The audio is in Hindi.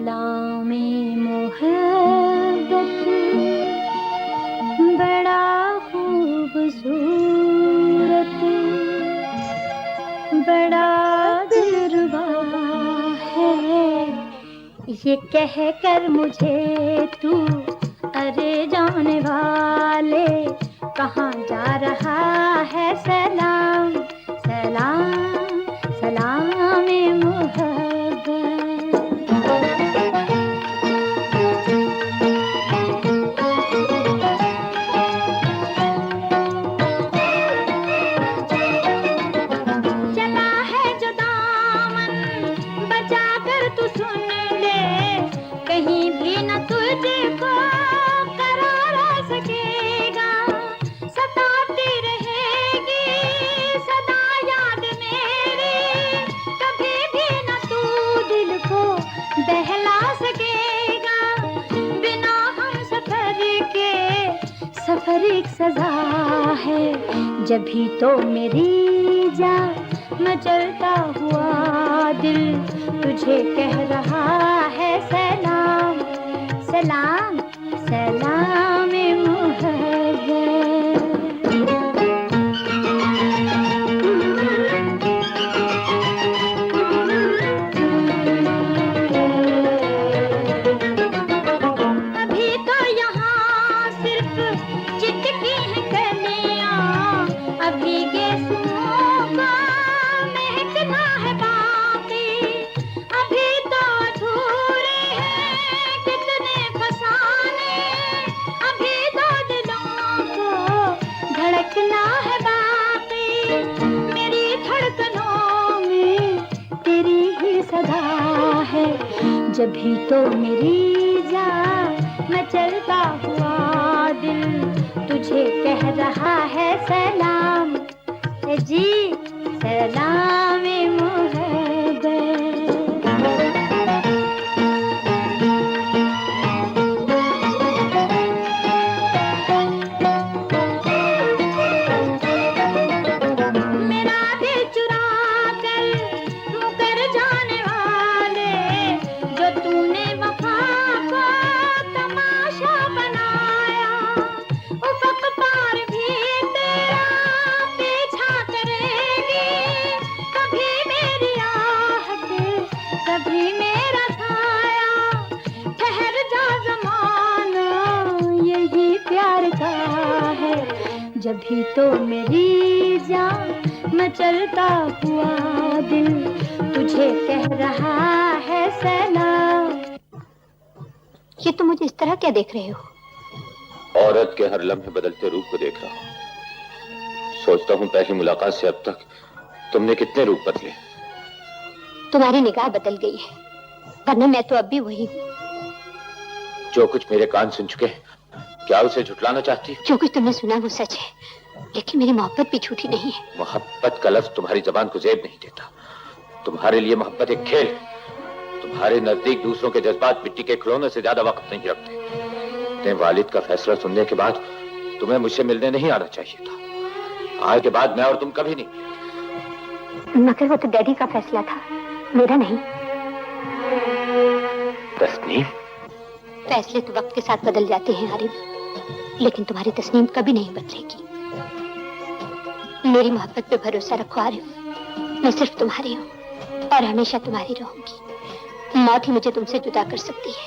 सलाम मोहब्बत बड़ा खूबसूरत बड़ा दिलरुबा है, ये कह कर मुझे तू अरे जाने वाले कहाँ जा रहा है। सलाम सलाम सलाम मोहब्बत। चला है जो दामन बचा कर तू सुन ले, कहीं भी न तुझको करार आ सकेगा। सताती रहेगी सदा याद मेरी, कभी भी न तू दिल को बहला सकेगा। बिना हम सफर के सफर एक सजा है, जब भी तो मेरी जान मचलता हुआ दिल तुझे कह रहा है। सलाम सलाम सलाम मोहब्बत। अभी तो यहाँ सिर्फ चिटकी है कलियाँ, अभी गेसुओं का महकना है बाकी। अभी तो अधूरे हैं कितने फसाने, अभी तो दिलों को धड़कना है बाकी। मेरी धड़कनों में तेरी ही सदा है, जब भी तो मेरी जान मचलता हुआ दिल तुझे कह रहा है। सलाम जी सलाम मोहब्बत। मेरा दिल चुरा कर मुकर जाने वाले, जो तूने वफा को तमाशा बनाया, उफ़क़ पार भी तेरा पीछा करेगी। कभी मेरी आहट कभी मेरा साया, ठहर जा ज़माना यही प्यार का है, जब भी तो मेरी जान मचलता हुआ दिल तुझे कह रहा है। सलाम। ये तुम मुझे इस तरह क्या देख रहे हो? औरत के हर लम्हे बदलते रूप को देख रहा हूँ। सोचता हूँ पहली मुलाकात से अब तक तुमने कितने रूप बदले। तुम्हारी निगाह बदल गई है, वरना मैं तो अब भी वही हूँ। जो कुछ मेरे कान सुन चुके हैं, क्या उसे झुटलाना चाहती हो? जो कुछ तुमने सुना वो सच है, लेकिन मेरी मोहब्बत भी झूठी नहीं है। मोहब्बत का लफ्ज तुम्हारी जबान को जेब नहीं देता। तुम्हारे लिए मोहब्बत एक खेल है। तुम्हारे नजदीक दूसरों के जज्बात मिट्टी के खिलौने से ज्यादा वक्त नहीं रखते। अपने वालिद का फैसला सुनने के बाद तुम्हें मुझसे मिलने नहीं आना चाहिए था। आज के बाद मैं और तुम कभी नहीं। मगर वो तो डैडी का फैसला था, मेरा नहीं। तस्नीम, फैसले तो वक्त के साथ बदल जाते हैं आरिफ, लेकिन तुम्हारी तस्नीम कभी नहीं बदलेगी। मेरी मोहब्बत पे भरोसा रखो आरिफ, मैं सिर्फ तुम्हारी हूँ और हमेशा तुम्हारी रहूंगी। मौत ही मुझे तुमसे जुदा कर सकती है।